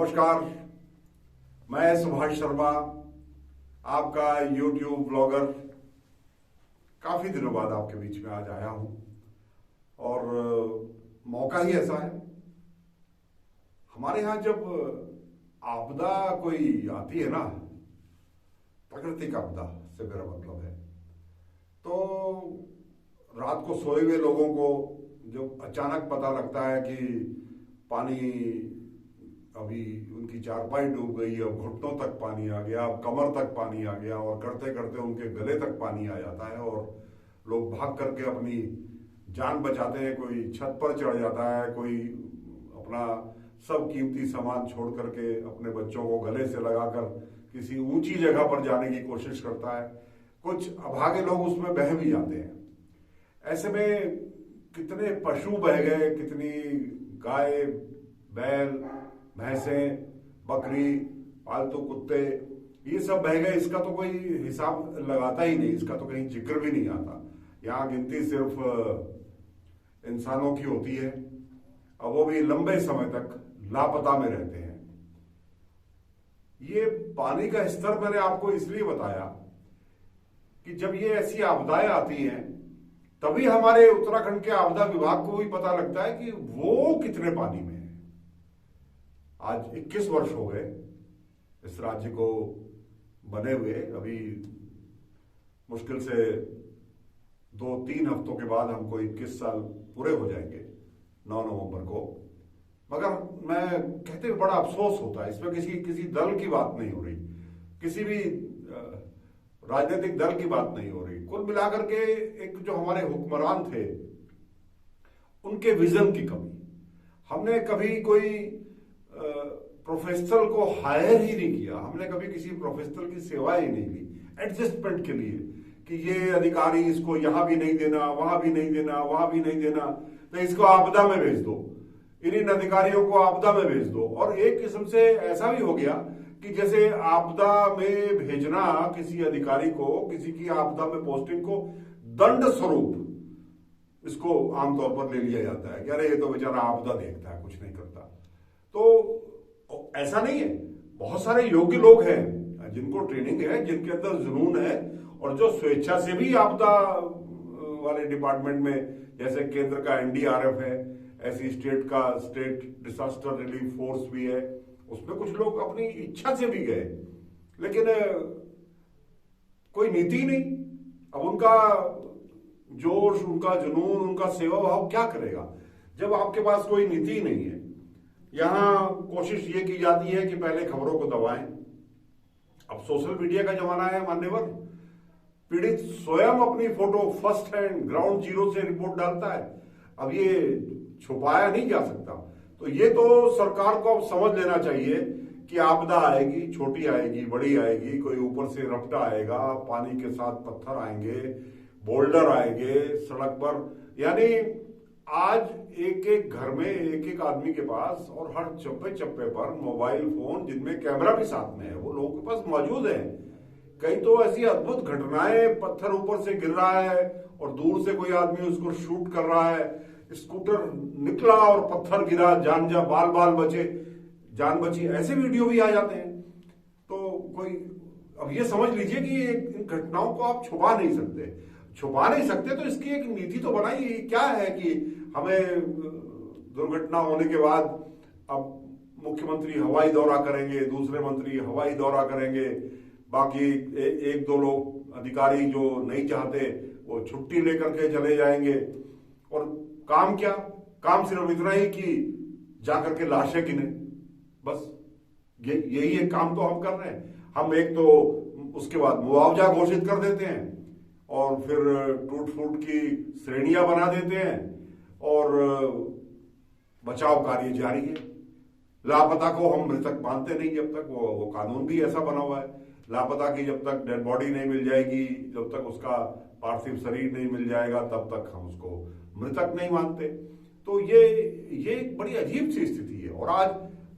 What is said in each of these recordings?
नमस्कार, मैं सुभाष शर्मा, आपका YouTube ब्लॉगर। काफी दिनों बाद आपके बीच में आज आया हूं और मौका ही ऐसा है। हमारे यहां जब आपदा कोई आती है ना, प्राकृतिक आपदा से मेरा मतलब है, तो रात को सोए हुए लोगों को जब अचानक पता लगता है कि पानी, अभी उनकी चारपाई डूब गई, अब घुटनों तक पानी आ गया, अब कमर तक पानी आ गया और करते करते उनके गले तक पानी आ जाता है और लोग भाग करके अपनी जान बचाते हैं। कोई छत पर चढ़ जाता है, कोई अपना सब कीमती सामान छोड़ करके अपने बच्चों को गले से लगाकर किसी ऊंची जगह पर जाने की कोशिश करता है। कुछ अभागे लोग उसमें बह भी जाते हैं। ऐसे में कितने पशु बह गए, कितनी गाय, बैल, भैंसें, बकरी, पालतू कुत्ते, ये सब बह गए। इसका तो कोई हिसाब लगाता ही नहीं, इसका तो कहीं जिक्र भी नहीं आता। यहाँ गिनती सिर्फ इंसानों की होती है और वो भी लंबे समय तक लापता में रहते हैं। ये पानी का स्तर मैंने आपको इसलिए बताया कि जब ये ऐसी आपदाएं आती हैं तभी हमारे उत्तराखंड के आपदा विभाग को भी पता लगता है कि वो कितने पानी में है। आज 21 वर्ष हो गए इस राज्य को बने हुए। अभी मुश्किल से 2-3 हफ्तों के बाद हमको 21 साल पूरे हो जाएंगे 9 नवंबर को। मगर मैं कहते हुए बड़ा अफसोस होता है, इसमें किसी दल की बात नहीं हो रही, किसी भी राजनीतिक दल की बात नहीं हो रही। कुल मिलाकर के एक जो हमारे हुक्मरान थे उनके विजन की कमी। हमने कभी कोई प्रोफेशनल को हायर ही नहीं किया, हमने कभी किसी प्रोफेशनल की सेवाएं ही नहीं ली एडजस्टमेंट के लिए कि ये अधिकारी इसको यहां भी नहीं देना, वहां भी नहीं देना, वहां भी नहीं देना, तो इसको आपदा में भेज दो, इन अधिकारियों को आपदा में भेज दो। और एक किस्म से ऐसा भी हो गया कि जैसे आपदा में भेजना किसी अधिकारी को, किसी की आपदा में पोस्टिंग को दंड स्वरूप इसको आमतौर पर ले लिया जाता है कि अरे ये तो बेचारा आपदा देखता है, कुछ नहीं करता। तो ऐसा नहीं है। बहुत सारे योग्य लोग हैं जिनको ट्रेनिंग है, जिनके अंदर जुनून है और जो स्वेच्छा से भी आपदा वाले डिपार्टमेंट में, जैसे केंद्र का NDRF है, ऐसी स्टेट डिजास्टर रिलीफ फोर्स भी है, उसमें कुछ लोग अपनी इच्छा से भी गए, लेकिन कोई नीति नहीं। अब उनका जोश, उनका जुनून, उनका सेवा भाव क्या करेगा जब आपके पास कोई नीति ही नहीं है। यहां कोशिश ये की जाती है कि पहले खबरों को दबाएं। अब सोशल मीडिया का जमाना है मान्यवर, पीड़ित स्वयं अपनी photo first hand ground zero से रिपोर्ट डालता है। अब ये छुपाया नहीं जा सकता। तो ये तो सरकार को अब समझ लेना चाहिए कि आपदा आएगी, छोटी आएगी, बड़ी आएगी, कोई ऊपर से रपटा आएगा, पानी के साथ पत्थर आएंगे, बोल्डर आएंगे सड़क पर। यानी आज एक एक घर में एक एक आदमी के पास और हर चप्पे चप्पे पर मोबाइल फोन, जिनमें कैमरा भी साथ में है, वो लोगों के पास मौजूद है। कई तो ऐसी अद्भुत घटनाएं, पत्थर ऊपर से गिर रहा है और दूर से कोई आदमी उसको शूट कर रहा है, स्कूटर निकला और पत्थर गिरा, बाल बचे, जान बची, ऐसे वीडियो भी आ जाते हैं। तो कोई अब ये समझ लीजिए कि इन घटनाओं को आप छुपा नहीं सकते, तो इसकी एक नीति तो बनाई। क्या है कि हमें दुर्घटना होने के बाद अब मुख्यमंत्री हवाई दौरा करेंगे, दूसरे मंत्री हवाई दौरा करेंगे, बाकी एक दो लोग अधिकारी जो नहीं चाहते वो छुट्टी लेकर के चले जाएंगे। और काम क्या? काम सिर्फ इतना ही कि जाकर के लाशें गिने, बस यही एक काम तो हम कर रहे हैं। हम एक तो उसके बाद मुआवजा घोषित कर देते हैं और फिर टूट फूट की श्रेणियां बना देते हैं और बचाव कार्य जारी है। लापता को हम मृतक मानते नहीं जब तक, वो कानून भी ऐसा बना हुआ है। लापता की जब तक डेड बॉडी नहीं मिल जाएगी, जब तक उसका पार्थिव शरीर नहीं मिल जाएगा, तब तक हम उसको मृतक नहीं मानते। तो ये एक बड़ी अजीब सी स्थिति है। और आज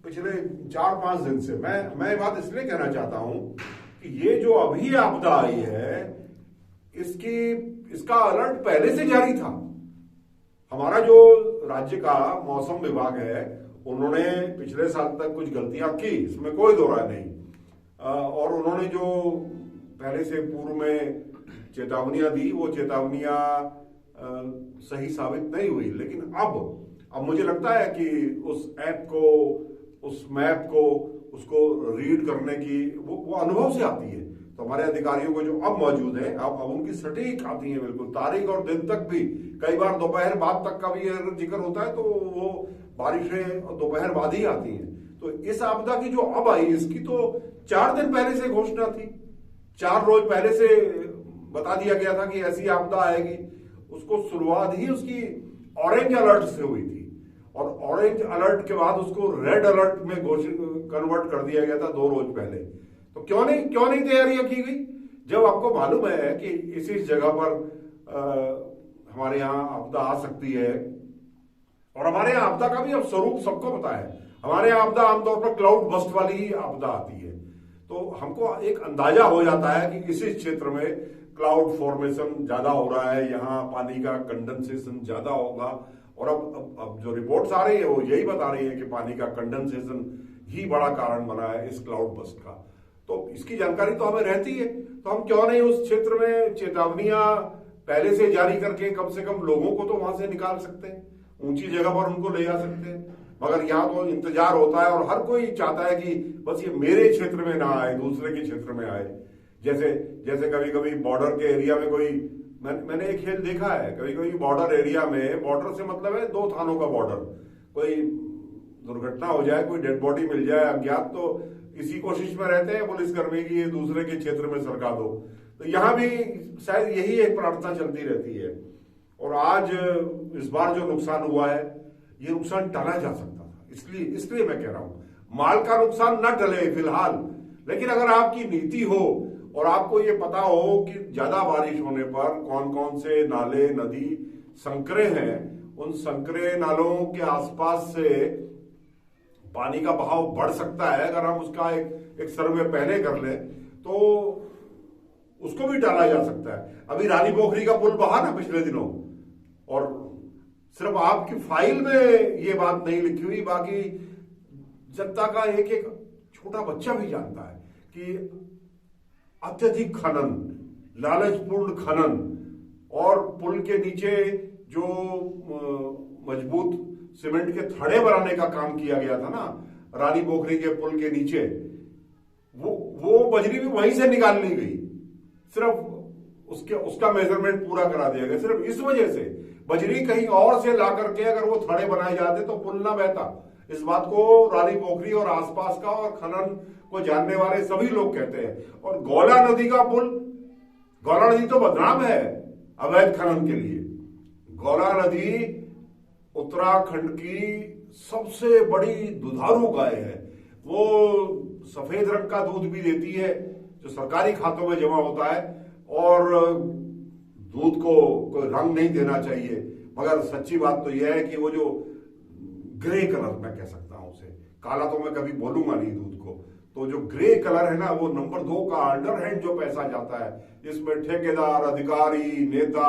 पिछले 4-5 दिन से मैं बात इसलिए कहना चाहता हूं कि ये जो अभी आपदा आई है, इसका अलर्ट पहले से जारी था। हमारा जो राज्य का मौसम विभाग है उन्होंने पिछले साल तक कुछ गलतियां की, इसमें कोई दो राय नहीं। और उन्होंने जो पहले से पूर्व में चेतावनियां दी वो चेतावनियां सही साबित नहीं हुई। लेकिन अब मुझे लगता है कि उस ऐप को, उस मैप को, उसको रीड करने की वो अनुभव से आती है। तो हमारे अधिकारियों को जो अब मौजूद है, अब उनकी सटीक आती है, बिल्कुल तारीख और दिन तक भी। कई बार दोपहर बाद तक का भी अगर जिक्र होता है तो वो बारिशें दोपहर बाद ही आती हैं। तो इस आपदा की जो अब आई, इसकी तो 4 दिन पहले से घोषणा थी, 4 रोज पहले से बता दिया गया था कि ऐसी आपदा आएगी। उसको शुरुआत ही उसकी ऑरेंज अलर्ट से हुई थी और ऑरेंज अलर्ट के बाद उसको रेड अलर्ट में घोषित कन्वर्ट कर दिया गया था 2 रोज पहले। तो क्यों नहीं तैयारियां की गई, जब आपको मालूम है कि इसी जगह पर हमारे यहाँ आपदा आ सकती है। और हमारे यहाँ आपदा का भी अब स्वरूप सबको पता है। हमारे यहाँ आपदा आमतौर पर क्लाउड बस्ट वाली ही आपदा आती है, तो हमको एक अंदाजा हो जाता है कि इसी क्षेत्र में क्लाउड फॉर्मेशन ज्यादा हो रहा है, यहाँ पानी का कंडेंसेशन ज्यादा होगा। और अब जो रिपोर्ट्स आ रही है वो यही बता रही है कि पानी का कंडेंसेशन ही बड़ा कारण बना है इस क्लाउड बस्ट का। तो इसकी जानकारी तो हमें रहती है, तो हम क्यों नहीं उस क्षेत्र में चेतावनियां पहले से जारी करके कम से कम लोगों को तो वहां से निकाल सकते हैं, ऊंची जगह पर उनको ले जा सकते हैं। मगर यहाँ तो इंतजार होता है और हर कोई चाहता है कि बस ये मेरे क्षेत्र में ना आए, दूसरे के क्षेत्र में आए। जैसे कभी कभी बॉर्डर के एरिया में कोई, मैंने एक खेल देखा है, कभी कभी बॉर्डर एरिया में, बॉर्डर से मतलब है 2 थानों का बॉर्डर, कोई दुर्घटना हो जाए, कोई डेड बॉडी मिल जाए अज्ञात, तो इसी कोशिश में रहते हैं पुलिसकर्मी की ये दूसरे के क्षेत्र में सरका दो। तो यहाँ भी शायद यही एक प्रार्थना चलती रहती है। और आज इस बार जो नुकसान हुआ है, ये नुकसान टाला जा सकता था, इसलिए मैं कह रहा हूं माल का नुकसान न टले फिलहाल। लेकिन अगर आपकी नीति हो और आपको ये पता हो कि ज्यादा बारिश होने पर कौन कौन से नाले, नदी संकरे हैं, उन संकरे नालों के आसपास से पानी का बहाव बढ़ सकता है, अगर हम उसका एक सर्वे पहले कर लें तो उसको भी टाला जा सकता है। अभी रानी पोखरी का पुल बहा ना पिछले दिनों, और सिर्फ आपकी फाइल में ये बात नहीं लिखी हुई, बाकी जनता का एक एक छोटा बच्चा भी जानता है कि अत्यधिक खनन, लालचपूर्ण खनन और पुल के नीचे जो मजबूत सीमेंट के थड़े बनाने का काम किया गया था ना रानी पोखरी के पुल के नीचे, वो बजरी भी वहीं से निकाल ली गई, सिर्फ उसका मेजरमेंट पूरा करा दिया गया। सिर्फ इस वजह से बजरी कहीं और से ला करके अगर वो थड़े बनाए जाते तो पुल ना बहता। इस बात को रानी पोखरी और आसपास का और खनन को जानने वाले सभी लोग कहते हैं। और गौला नदी का पुल, गौला नदी तो बदनाम है अवैध खनन के लिए। गौला नदी उत्तराखंड की सबसे बड़ी दुधारू गाय है। वो सफेद रंग का दूध भी देती है जो सरकारी खातों में जमा होता है, और दूध को कोई रंग नहीं देना चाहिए। मगर सच्ची बात तो यह है कि वो जो ग्रे कलर, मैं कह सकता हूं उसे, काला तो मैं कभी बोलूंगा नहीं दूध को, तो जो ग्रे कलर है ना, वो नंबर 2 का अंडरहैंड जो पैसा जाता है, जिसमें ठेकेदार, अधिकारी, नेता,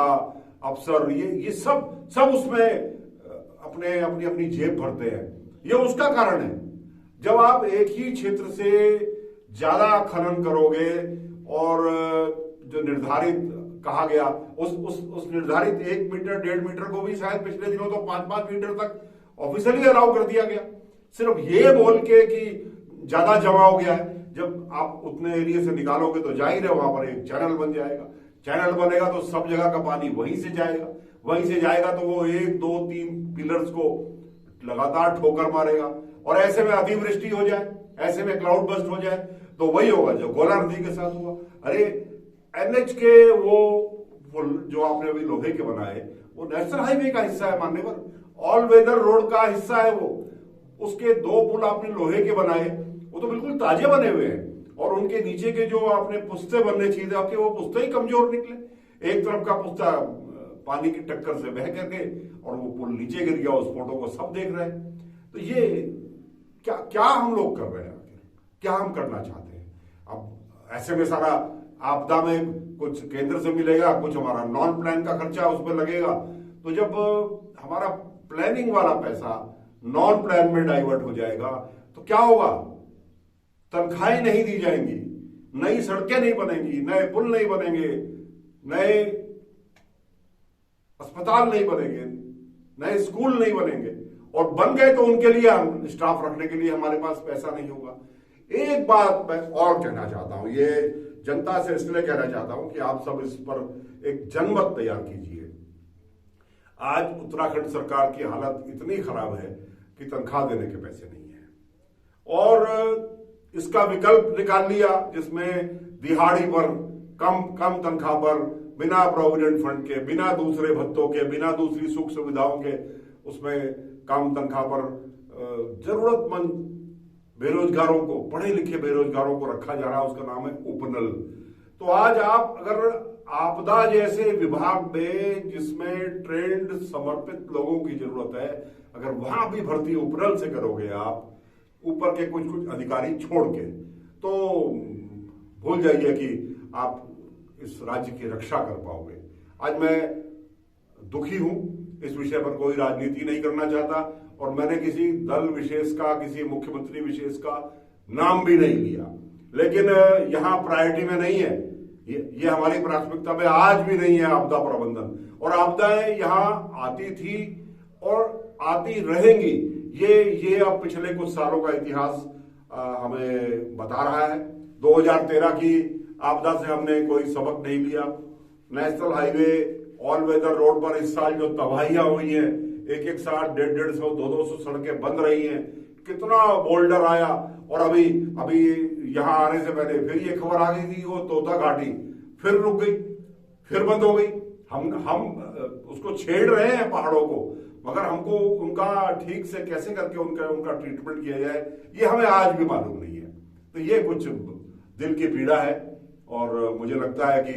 अफसर, ये सब उसमें अपनी जेब भरते हैं। ये उसका कारण है। जब आप एक ही क्षेत्र से ज्यादा खनन करोगे और जो निर्धारित कहा गया उस निर्धारित 1 मीटर 1.5 मीटर को भी शायद पिछले दिनों तो 5-5 मीटर तक ऑफिशियली अलाउ कर दिया गया, सिर्फ ये बोल के कि ज्यादा जमा हो गया है। जब आप उतने एरिया से निकालोगे तो जाहिर है वहां पर एक चैनल बन जाएगा। चैनल बनेगा तो सब जगह का पानी वहीं से जाएगा तो वो 1, 2, 3 पिलर्स को लगातार ठोकर मारेगा, और ऐसे में अतिवृष्टि हो जाए, ऐसे में क्लाउड बस्ट हो जाए, तो वही होगा जो गौला नदी के साथ हुआ। अरे NH के वो पुल जो आपने अभी लोहे के बनाए, वो नेशनल हाईवे का हिस्सा है मान्यवर, ऑल वेदर रोड का हिस्सा है वो। उसके 2 पुल आपने लोहे के बनाए, वो तो बिल्कुल ताजे बने हुए हैं, और उनके नीचे के जो आपने पुस्ते बनने चाहिए आपके, वो पुस्ते ही कमजोर निकले। एक तरफ का पुस्ता पानी की टक्कर से बह करके और वो पुल नीचे गिर गया। उस फोटो को सब देख रहे हैं। तो ये क्या हम लोग कर रहे हैं, क्या हम करना चाहते हैं? अब ऐसे में सारा आपदा में कुछ केंद्र से मिलेगा, कुछ हमारा नॉन प्लान का खर्चा उस पर लगेगा। तो जब हमारा प्लानिंग वाला पैसा नॉन प्लान में डाइवर्ट हो जाएगा तो क्या होगा? तनख्वाहें नहीं दी जाएंगी, नई सड़कें नहीं बनेंगी, नए पुल नहीं बनेंगे, नए अस्पताल नहीं बनेंगे, नए स्कूल नहीं बनेंगे, और बन गए तो उनके लिए हम स्टाफ रखने के लिए हमारे पास पैसा नहीं होगा। एक बात मैं और कहना चाहता हूं, ये जनता से इसलिए कहना चाहता हूं कि आप सब इस पर एक जनमत तैयार कीजिए। आज उत्तराखंड सरकार की हालत इतनी खराब है कि तनख्वाह देने के पैसे नहीं है, और इसका विकल्प निकाल लिया जिसमें दिहाड़ी पर कम तनख्वाह पर, बिना प्रोविडेंट फंड के, बिना दूसरे भत्तों के, बिना दूसरी सुख सुविधाओं के, उसमें कम तनख्वाह पर जरूरतमंद बेरोजगारों को, पढ़े लिखे बेरोजगारों को रखा जा रहा है। उसका नाम है उपनल। तो आज आप अगर आपदा जैसे विभाग में जिसमें ट्रेंड समर्पित लोगों की जरूरत है, अगर वहां भी भर्ती उपनल से करोगे आप, ऊपर के कुछ अधिकारी छोड़ के, तो भूल जाइए कि आप इस राज्य की रक्षा कर पाओगे। आज मैं दुखी हूं, इस विषय पर कोई राजनीति नहीं करना चाहता, और मैंने किसी दल विशेष का, किसी मुख्यमंत्री विशेष का नाम भी नहीं लिया, लेकिन यहां प्रायोरिटी में नहीं है, ये हमारी प्राथमिकता में आज भी नहीं है आपदा प्रबंधन। और आपदाएं यहां आती थी और आती रहेंगी, ये अब पिछले कुछ सालों का इतिहास हमें बता रहा है। 2013 की आपदा से हमने कोई सबक नहीं लिया। National highway all weather road पर इस साल जो तबाहियां हुई हैं, एक साथ 150-150, 200 सड़कें बंद रही हैं, कितना बोल्डर आया, और अभी यहां आने से पहले फिर ये खबर आ गई थी वो तोता घाटी फिर रुक गई, फिर बंद हो गई। हम उसको छेड़ रहे हैं पहाड़ों को, मगर हमको उनका ठीक से कैसे करके उनका ट्रीटमेंट किया जाए, ये हमें आज भी मालूम नहीं है। तो ये कुछ दिल की पीड़ा है, और मुझे लगता है कि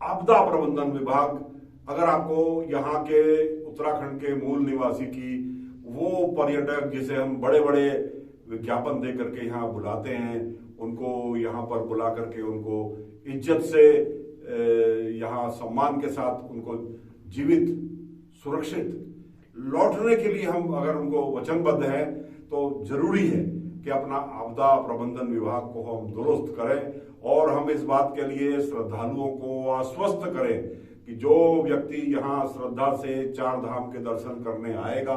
आपदा प्रबंधन विभाग, अगर आपको यहाँ के उत्तराखंड के मूल निवासी की, वो पर्यटक जिसे हम बड़े बड़े विज्ञापन दे करके यहाँ बुलाते हैं, उनको यहाँ पर बुला करके उनको इज्जत से यहाँ सम्मान के साथ उनको जीवित सुरक्षित लौटने के लिए हम अगर उनको वचनबद्ध हैं, तो जरूरी है कि अपना आपदा प्रबंधन विभाग को हम दुरुस्त करें, और हम इस बात के लिए श्रद्धालुओं को आश्वस्त करें कि जो व्यक्ति यहाँ श्रद्धा से चार धाम के दर्शन करने आएगा,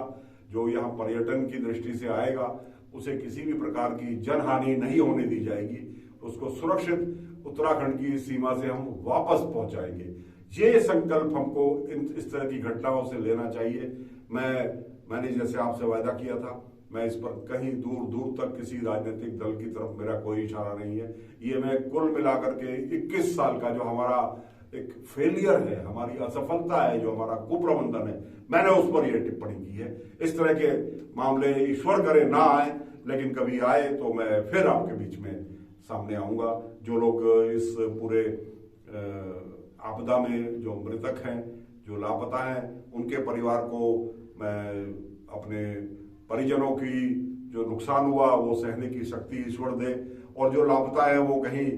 जो यहाँ पर्यटन की दृष्टि से आएगा, उसे किसी भी प्रकार की जनहानि नहीं होने दी जाएगी, उसको सुरक्षित उत्तराखंड की सीमा से हम वापस पहुंचाएंगे। ये संकल्प हमको इस तरह की घटनाओं से लेना चाहिए। मैंने जैसे आपसे वायदा किया था, मैं इस पर कहीं दूर दूर तक किसी राजनीतिक दल की तरफ मेरा कोई इशारा नहीं है। ये मैं कुल मिलाकर के 21 साल का जो हमारा एक फेलियर है, हमारी असफलता है, जो हमारा कुप्रबंधन है, मैंने उस पर यह टिप्पणी की है। इस तरह के मामले ईश्वर करे ना आए, लेकिन कभी आए तो मैं फिर आपके बीच में सामने आऊंगा। जो लोग इस पूरे आपदा में जो मृतक हैं, जो लापता हैं, उनके परिवार को मैं अपने परिजनों की जो नुकसान हुआ वो सहने की शक्ति ईश्वर दे, और जो लापता है वो कहीं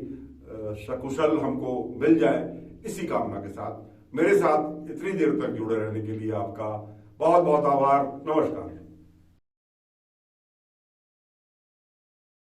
सकुशल हमको मिल जाए, इसी कामना के साथ मेरे साथ इतनी देर तक जुड़े रहने के लिए आपका बहुत बहुत आभार। नमस्कार।